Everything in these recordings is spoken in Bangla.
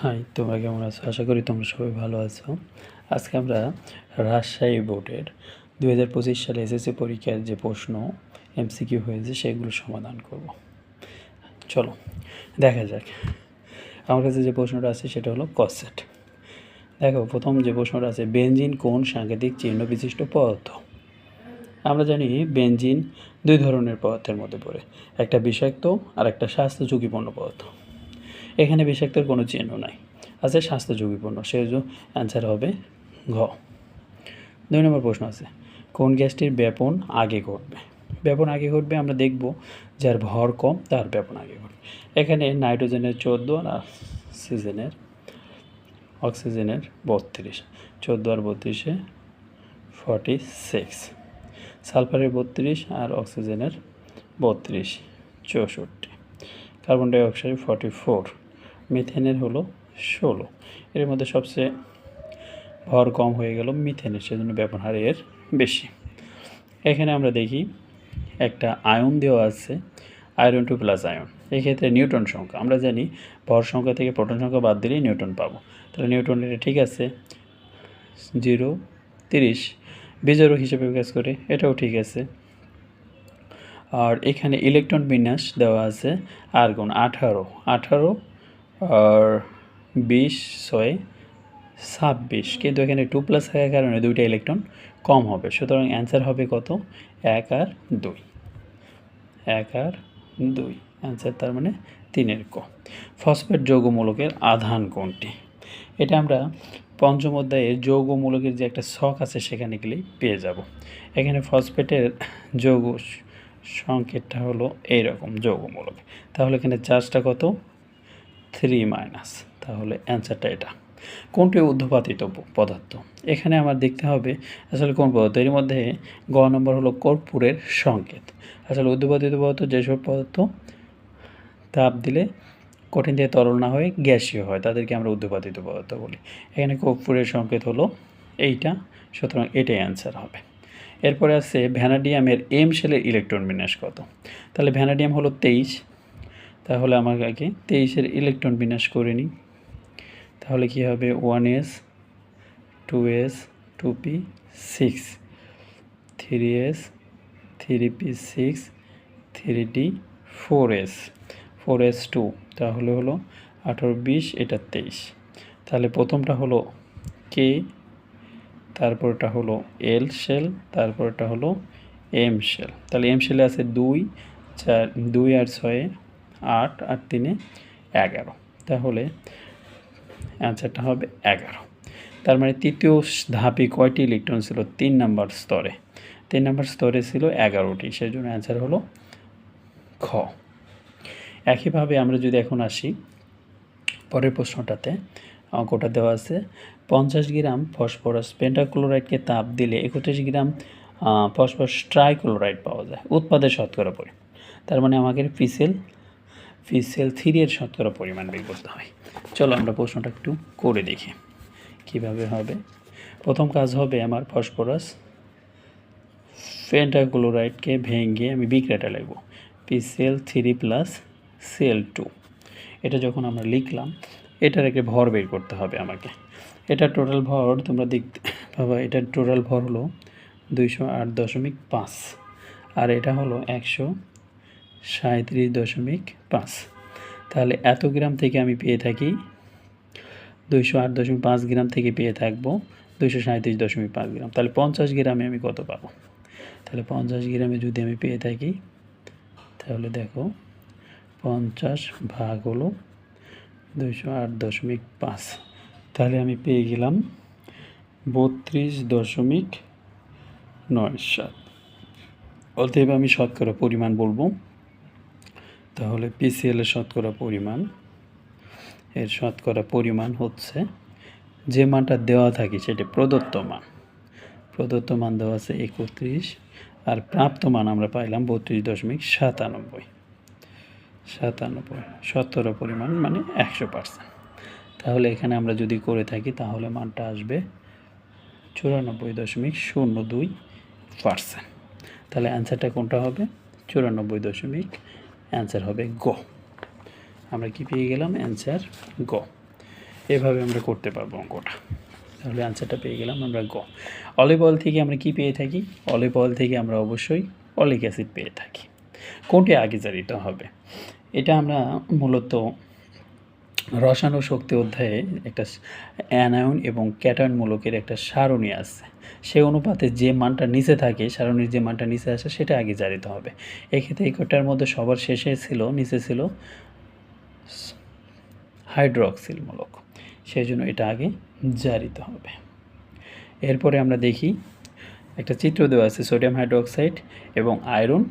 হাই, তোমরা কেমন আছো? আশা করি তোমরা সবাই ভালো আছো। আজকে আমরা রাজশাহী বোর্ডের 2025 সালে এসএসসি পরীক্ষার যে প্রশ্ন এমসিকিউ হয়েছে সেগুলো সমাধান করব। চলো দেখা যাক। আমার কাছে যে প্রশ্নটা আছে সেটা হলো কসেট। দেখো, প্রথম যে প্রশ্নটা আছে, বেনজিন কোন সাংকেতিক চিহ্ন বিশিষ্ট পদার্থ? আমরা জানি বেনজিন দুই ধরনের পদার্থের মধ্যে পড়ে, একটা বিষাক্ত আর একটা স্বাস্থ্য ঝুঁকিপূর্ণ পদার্থ। এখানে বিষাক্তর কোনো চিহ্ন নাই, আছে স্বাস্থ্য ঝুঁকিপূর্ণ, সেজন্য অ্যান্সার হবে ঘ। 2 নম্বর প্রশ্ন আছে, কোন গ্যাসটির ব্যাপন আগে ঘটবে? ব্যাপন আগে ঘটবে আমরা দেখব যার ভর কম তার ব্যাপন আগে ঘটবে। এখানে নাইট্রোজেনের 14 আর অক্সিজেনের 32, 14 আর 32-এ 46, সালফারের 32 আর অক্সিজেনের 32, 64, কার্বন ডাইঅক্সাইড 44, মিথেনের হলো 16। এর মধ্যে সবচেয়ে ভর কম হয়ে গেল মিথেনের, সেজন্য ব্যবহার এর বেশি। এখানে আমরা দেখি একটা আয়ন দেওয়া আছে, আয়রন 2 প্লাস আয়ন। এক্ষেত্রে নিউটন সংখ্যা আমরা জানি, ভর সংখ্যা থেকে প্রোটন সংখ্যা বাদ দিলেই নিউটন পাবো। তাহলে নিউটন এটা ঠিক আছে, 0, 30 বিজোড় হিসেবে কাজ করে, এটাও ঠিক আছে। আর এখানে ইলেকট্রন বিন্যাস দেওয়া আছে আর্গন 18 আর 20, 6, 26, কিন্তু এখানে 2 প্লাস থাকার কারণে দুইটা ইলেকট্রন কম হবে, সুতরাং অ্যান্সার হবে কত? 1 আর 2, 1 আর 2 অ্যান্সার, তার মানে 3-এর ক। ফসফেট যৌগমূলকের আধান কোনটি? এটা আমরা পঞ্চম অধ্যায়ের যৌগমূলকের যে একটা ছক আছে সেখানে গেলেই পেয়ে যাব। এখানে ফসফেটের যৌগ সংকেতটা হলো এইরকম যৌগমূলক, তাহলে এখানে চার্জটা কত? 3-, তাহলে অ্যান্সারটা এটা। কোনটি ঊর্ধ্বপাতিত পদার্থ? এখানে আমার দেখতে হবে আসলে কোন পদার্থ। এর মধ্যে গ নম্বর হলো কর্পূরের সংকেত। আসলে ঊর্ধ্বপাতিত পদার্থ যেসব পদার্থ তাপ দিলে কঠিন থেকে তরল না হয়ে গ্যাসীয় হয় তাদেরকে আমরা ঊর্ধ্বপাতিত পদার্থ বলি। এখানে কর্পূরের সংকেত হলো এইটা, সুতরাং এটাই অ্যান্সার হবে। এরপরে আছে ভ্যানাডিয়ামের এম শেলের ইলেকট্রন বিন্যাস কত? তাহলে ভ্যানাডিয়াম হলো 23, তাহলে আমাকে আগে 23-এর ইলেকট্রন বিন্যাস করে নিই। তাহলে কী হবে? 1s, 2s, 2p, 6, 3s, 3p, 6, 3d, 4s, 4s2, তাহলে হলো 18, 20, এটা 23। তাহলে প্রথমটা হলো কে, তারপরটা হলো এল শেল, তারপরটা হলো এম শেল। তাহলে এম শেলে আছে 2, 4, 2 আর 6, 8 আর 3, 11, তাহলে অ্যান্সারটা হবে 11। তার মানে তৃতীয় ধাপে কয়টি ইলেকট্রন ছিল? 3 নম্বর স্তরে, 3 নম্বর স্তরে ছিল 11টি, সেই জন্য অ্যান্সার হলো খ। একইভাবে আমরা যদি এখন আসি পরের প্রশ্নটাতে, অঙ্কটা দেওয়া আছে 50 গ্রাম ফসফরাস পেন্টাক্লোরাইডকে তাপ দিলে 31 গ্রাম ফসফরাস ট্রাইক্লোরাইড পাওয়া যায়, উৎপাদের শতকরা পরিমাণ। তার মানে আমাকে পিসিএল 3 এর শতকরা পরিমাণ বের করতে হয়। চলো আমরা প্রশ্নটা একটু করে দেখি কিভাবে হবে। প্রথম কাজ হবে আমার ফসফরাস পেন্টাক্লোরাইডকে ভেঙে আমি বিক্রিয়াটা লিখব, পিসিএল 3 প্লাস সিএল2। এটা যখন আমরা লিখলাম, এটার একটা ভর বের করতে হবে আমাকে। এটা টোটাল ভর তোমরা দেখতে পাবা, এটার টোটাল ভর হলো 208.5, আর এটা হলো 137.5। তাহলে এত গ্রাম থেকে আমি পেয়ে থাকি 208.5 গ্রাম থেকে পেয়ে থাকবো 237.5 গ্রাম। তাহলে 50 গ্রামে আমি কত পাবো? তাহলে 50 গ্রামে যদি আমি পেয়ে থাকি, তাহলে দেখো 50 ভাগ হলো 208.5, তাহলে আমি পেয়ে গেলাম 32.97। অতএব আমি শতকরা পরিমাণ বলবো, তাহলে পিসিএল এর শতকরা পরিমাণ, এর শতকরা পরিমাণ হচ্ছে যে মানটা দেওয়া থাকে সেটা প্রদত্ত মান দেওয়া আছে 31, আর প্রাপ্ত মান আমরা পাইলাম 32.97। শতকরা পরিমাণ মানে 100%। তাহলে এখানে আমরা যদি করে থাকি তাহলে মানটা আসবে 94.02%। তাহলে অ্যান্সারটা কোনটা হবে? 94. অ্যান্সার হবে গ। আমরা কি পেয়ে গেলাম? অ্যান্সার গ। এভাবে আমরা করতে পারবো অঙ্কটা। তাহলে আনসারটা পেয়ে গেলাম আমরা গ। অলিভ অয়েল থেকে আমরা কি পেয়ে থাকি? অলিভ অয়েল থেকে আমরা অবশ্যই অলিক অ্যাসিড পেয়ে থাকি। কোনটি আগে জারিত হবে? এটা আমরা মূলত রসায়ন শক্তি অধ্যায়ে একটা অ্যানায়ন এবং ক্যাটায়ন মূলকের একটা সারণী আছে, সেই অনুপাতে যে মানটা নিচে থাকে, সারণীর যে মানটা নিচে আসে সেটা আগে জারিত হবে। এক্ষেত্রে এই কটার মধ্যে সবার শেষে ছিল, নিচে ছিল হাইড্রোক্সিল মূলক, সেই জন্য এটা আগে জারিত হবে। এরপরে আমরা দেখি একটা চিত্র দেওয়া আছে সোডিয়াম হাইড্রোক্সাইড এবং আয়রন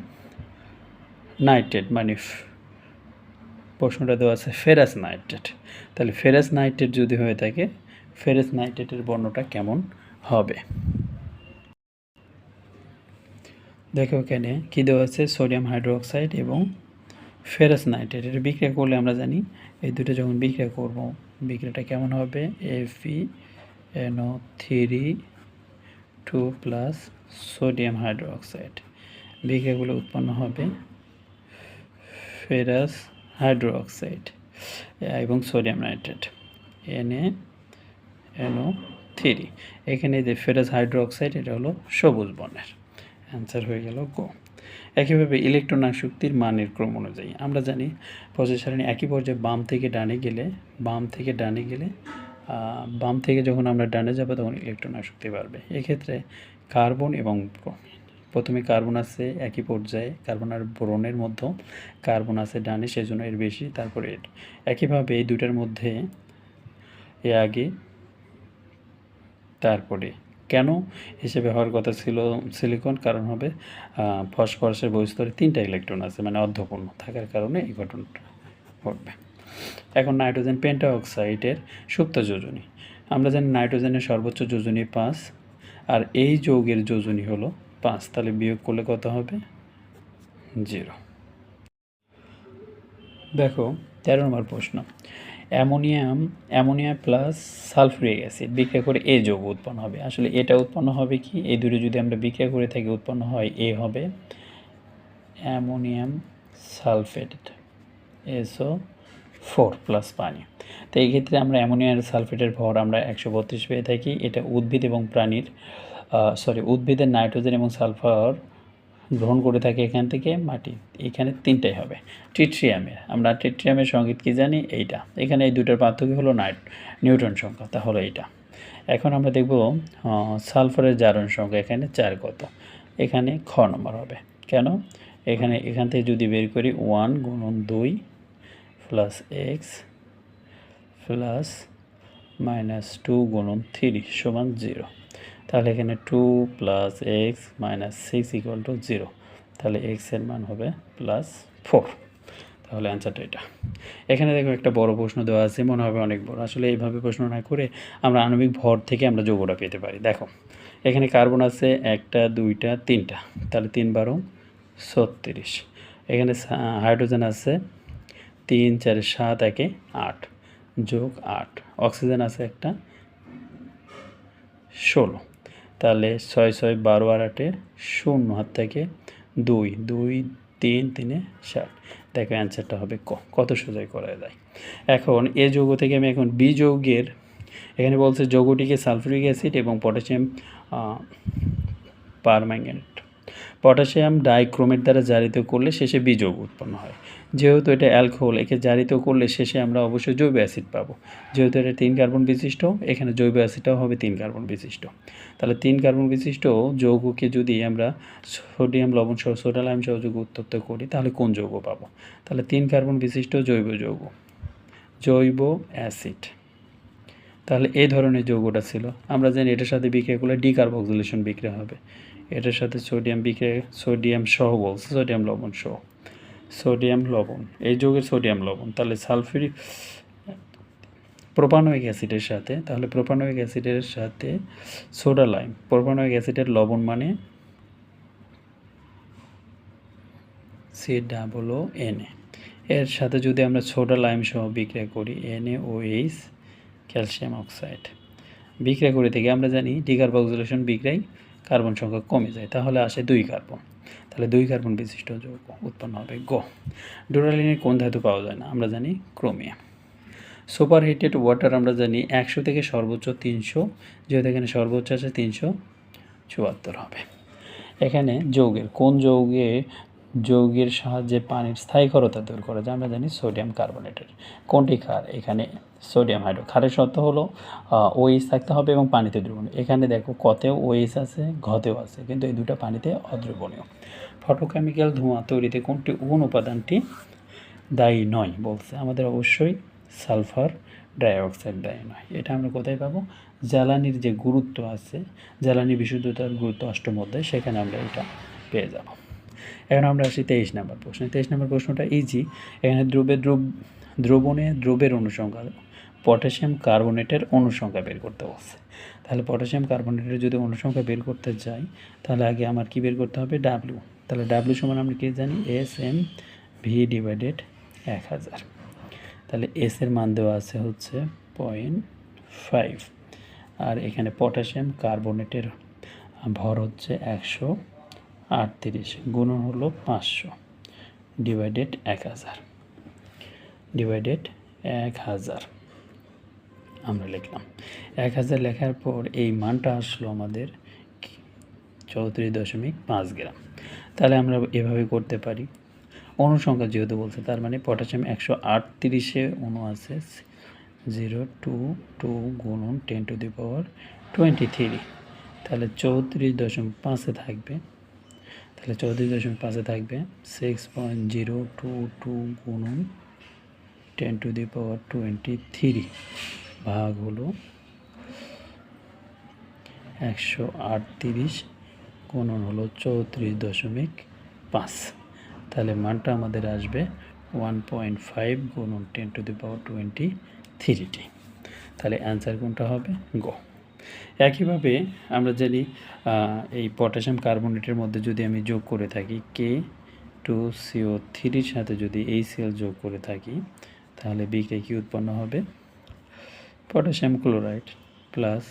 নাইট্রেট, মানে প্রশ্নটা দেওয়া আছে ফেরাস নাইট্রেট। তাহলে ফেরাস নাইট্রেট যদি হয়ে থাকে, ফেরাস নাইট্রেটের বর্ণটা কেমন হবে? দেখো এখানে কী দেওয়া আছে, সোডিয়াম হাইড্রোক্সাইড এবং ফেরাস নাইট্রেট। এটা বিক্রিয়া করলে আমরা জানি এই দুটো যখন বিক্রিয়া করব, বিক্রিয়াটা কেমন হবে? Fe2 sodium hydroxide. বিক্রিয়াগুলো উৎপন্ন হবে ফেরাস হাইড্রোক্সাইড এবং সোডিয়াম নাইট্রেট NaNO3। এখানে যে ফেরাস হাইড্রোক্সাইড এটা হলো সবুজ বর্ণের। অ্যান্সার হয়ে গেল গ। একইভাবে ইলেকট্রন আসক্তির মানের ক্রম অনুযায়ী আমরা জানি প্রসেস সারণী একই পর্যায়ে বাম থেকে ডানে গেলে বাম থেকে যখন আমরা ডানে যাব তখন ইলেকট্রন আসক্তি বাড়বে। এক্ষেত্রে কার্বন এবং প্রথমে কার্বন আছে একই পর্যায়ে, কার্বন আর বোরনের মধ্যে কার্বন আছে ডানে, সেই জন্য এর বেশি, তারপরে একইভাবে এই দুটার মধ্যে এ আগে তারপরে কেন হিসেবে হওয়ার কথা ছিল সিলিকন, কারণ হবে ফসফরাসের বহিঃস্তরে 3টা ইলেকট্রন আছে, মানে অর্ধপূর্ণ থাকার কারণে এই ঘটনাটা ঘটবে। এখন নাইট্রোজেন পেন্টাঅক্সাইডের সুপ্ত যোজনী। আমরা জানি নাইট্রোজেনের সর্বোচ্চ যোজনী 5 আর এই যৌগের যোজনী হলো 5, তাহলে বিয়োগ করলে কত হবে? 0। দেখো 13 নম্বর প্রশ্ন, অ্যামোনিয়া প্লাস সালফিউরিক অ্যাসিড বিক্রিয়া করে এ যৌগ উৎপন্ন হবে। আসলে এটা উৎপন্ন হবে কি? এই দুটো যদি আমরা বিক্রিয়া করে থাকি উৎপন্ন হয় এ হবে অ্যামোনিয়াম সালফেট SO4 প্লাস পানি। তো এই ক্ষেত্রে আমরা অ্যামোনিয়াম সালফেটের ভর আমরা 132 পেয়ে থাকি। এটা উদ্ভিদ এবং উদ্ভিদের নাইট্রোজেন এবং সালফার গ্রহণ করে থাকে এখান থেকে মাটি, এখানে 3টাই হবে। আমরা ট্রিটিয়ামের সংকেত কি জানি? এইটা। এখানে এই দুটোর পার্থক্য হলো নিউট্রন সংখ্যা, তাহলে এইটা। এখন আমরা দেখব সালফারের জারণ সংখ্যা এখানে 4 কত? এখানে খ নম্বর হবে। কেন? এখান থেকে যদি বের করি 1 গুণন 2 প্লাস এক্স প্লাস মাইনাস 2 গুণন 3 সমান 0, তাহলে এখানে 2 plus x minus 6 equal to 0, তাহলে এক্সের মান হবে +4। তাহলে অ্যান্সারটা এটা। এখানে দেখো একটা বড় প্রশ্ন দেওয়া আছে, মনে হবে অনেক বড়। আসলে এইভাবে প্রশ্ন না করে আমরা আণবিক ভর থেকে আমরা যৌগটা পেতে পারি। দেখো এখানে কার্বন আছে 1টা 2টা 3টা, তাহলে 3 12 36। এখানে হাইড্রোজেন আছে 3 4 7 1 8 যোগ 8। অক্সিজেন আছে একটা 16, তাহলে 6 6 12 আর 8 0, হাত থেকে 2 2 3 3 7। দেখো অ্যান্সারটা হবে কত সোজাই করা যায়। এখন এ যৌগ থেকে আমি এখন বি যৌগের, এখানে বলছে যৌগটিকে সালফিউরিক অ্যাসিড এবং পটাশিয়াম পারম্যাঙ্গানেট পটাশিয়াম ডাইক্রোমেট দ্বারা জারিত করলে শেষে বি যৌগ উৎপন্ন হয়। যেহেতু এটা অ্যালকোহল, একে জারিত করলে শেষে আমরা অবশ্যই জৈব অ্যাসিড পাবো। যেহেতু এটা 3 কার্বন বিশিষ্ট, এখানে জৈব অ্যাসিডটাও হবে 3 কার্বন বিশিষ্ট। তাহলে 3 কার্বন বিশিষ্ট যৌগকে যদি আমরা সোডিয়াম লবণ সহ সোডা লাইম সহযোগ উত্তপ্ত করি তাহলে কোন যৌগ পাবো? তাহলে 3 কার্বন বিশিষ্ট জৈব অ্যাসিড। তাহলে এই ধরনের যৌগটা ছিল। আমরা জানি এটার সাথে বিক্রিয়া করলে ডিকার্বক্সিলেশন বিক্রিয়া হবে। এটার সাথে সোডিয়াম সহ বলছে, সোডিয়াম লবণ, এই যৌগের সোডিয়াম লবণ। তাহলে সালফিউরিক প্রোপানোয়িক অ্যাসিডের সাথে, তাহলে প্রোপানোয়িক অ্যাসিডের সাথে সোডা লাইম, প্রোপানোয়িক অ্যাসিডের লবণ মানে COONA, এর সাথে যদি আমরা সোডা লাইম সহ বিক্রিয়া করি NaOH ক্যালসিয়াম অক্সাইড বিক্রিয়া করে থেকে আমরা জানি ডিকার্বক্সিলেশন বিক্রিয়ায় কার্বন সংখ্যা কমে যায়, তাহলে আসে 2 কার্বন। তাহলে 2 কার্বন বিশিষ্ট যৌগ উৎপন্ন হবে গ। ডুরালিনের কোন ধাতু পাওয়া যায় না? আমরা জানি ক্রোমিয়াম। সুপার হিটেড ওয়াটার আমরা জানি 100 থেকে সর্বোচ্চ 300, যেহেতু এখানে সর্বোচ্চ আছে 374 হবে। এখানে যৌগের কোন যৌগের সাহায্যে পানির স্থায়ী ক্ষারতা দূর করা যায়? আমরা জানি সোডিয়াম কার্বনেটের। কোনটি ক্ষার? এখানে সোডিয়াম হাইড্রো। ক্ষারের শর্ত হলো OH থাকতে হবে এবং পানিতে দ্রবণীয়। এখানে দেখো কতেও OH আছে, ঘতেও আছে, কিন্তু এই দুটো পানিতে অদ্রবণীয়। ফটোকেমিক্যাল ধোঁয়া তৈরিতে কোনটি কোন উপাদানটি দায়ী নয় বলছে? আমাদের অবশ্যই সালফার ডাইঅক্সাইড দায়ী নয়। এটা আমরা কোথায় পাবো? জ্বালানির যে গুরুত্ব আছে, জ্বালানি বিশুদ্ধতার গুরুত্ব অষ্টম অধ্যায়, সেখানে আমরা এটা পেয়ে যাব। এখন আমরা আসি 23 নম্বর প্রশ্নে। 23 নম্বর প্রশ্নটা ইজি। এখানে দ্রবের অনুসংখ্যা, পটাশিয়াম কার্বনেটের অনুসংখ্যা বের করতে বলছে। তাহলে পটাশিয়াম কার্বনেটের যদি অনুসংখ্যা বের করতে যাই, তাহলে আগে আমার কি বের করতে হবে? ডাব্লিউ। তাহলে ডাব্লিউ সমান আমরা কি জানি? SMV divided 1000। তাহলে এস এর মান দেওয়া আছে হচ্ছে 0.5, আর এখানে পটাশিয়াম কার্বনেটের ভর হচ্ছে 138, গুণন হলো 500 ডিভাইডেড 1000 আমরা লিখলাম। 1000 লেখার পর এই মানটা আসলো আমাদের 34.5 গ্রাম। তাহলে আমরা এভাবে করতে পারি, অনুসংখ্যা যেহেতু বলছে, তার মানে পটাশিয়াম 138-এ অণু আছে 022 গুণন 10⁻23, তাহলে 34.5-এ থাকবে। তাহলে 34.5-এ থাকবে 6.022 গুণন 10⁻23 ভাগ হলো 138 গুণন হলো 34.5। তাহলে মানটা আমাদের আসবে 1.5 গুণন 10⁻23। তাহলে অ্যান্সার কোনটা হবে? গ। একইভাবে আমরা জানি এই পটাশিয়াম কার্বনেটের মধ্যে যদি আমি যোগ করে থাকি K2CO3-র সাথে যদি HCl যোগ করে থাকি, তাহলে বিক্রিয়া কী উৎপন্ন হবে? Potassium chloride plus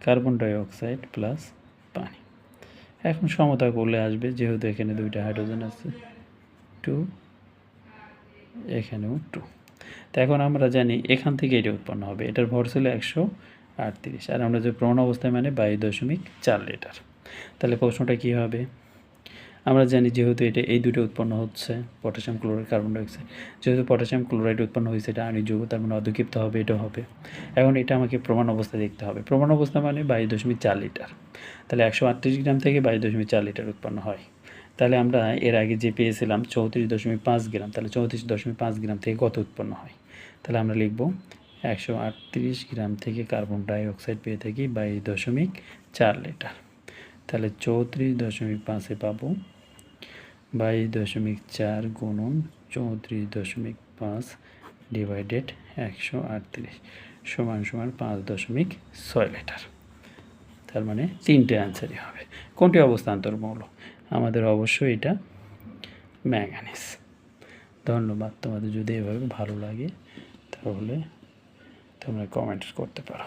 carbon dioxide plus পানি। এখন সমতা করলে আসবে, যেহেতু এখানে দুইটা হাইড্রোজেন আছে 2, এখানেও 2। তো এখন আমরা জানি এখান থেকে এটা উৎপন্ন হবে। এটার ভর ছিল 138, আর আমরা যে প্রমাণ অবস্থায় মানে 22.4 লিটার। তাহলে প্রশ্নটা কী হবে? আমরা জানি যেহেতু এটা এই দুটো উৎপন্ন হচ্ছে পটাশিয়াম ক্লোরাইড কার্বন ডাইঅক্সাইড, যেহেতু পটাশিয়াম ক্লোরাইড উৎপন্ন হয়েছে এটা আণবিক যৌগ, তার মানে অধক্ষিপ্ত হবে, এটা হবে। এখন এটা আমাকে প্রমাণ অবস্থা দেখতে হবে। প্রমাণ অবস্থা মানে 22.4 লিটার। তাহলে 138 গ্রাম থেকে 22.4 লিটার উৎপন্ন হয়। তাহলে আমরা এর আগে যে পেয়েছিলাম 34.5 গ্রাম, তাহলে 34.5 গ্রাম থেকে কত উৎপন্ন হয়? তাহলে আমরা লিখব 138 গ্রাম থেকে কার্বন ডাইঅক্সাইড পেয়ে থাকি 22.4 লিটার। তাহলে 34.5-এ পাবো 22.4 গুণন 34.5 ডিভাইডেড 138 সমান 5.6 লিটার। তার মানে তিনটে অ্যান্সারই হবে। কোনটি অবস্থান্তর মৌল? আমাদের অবশ্যই এটা ম্যাঙ্গানিজ। ধন্যবাদ। তোমাদের যদি এভাবে ভালো লাগে তাহলে তোমরা কমেন্ট করতে পারো।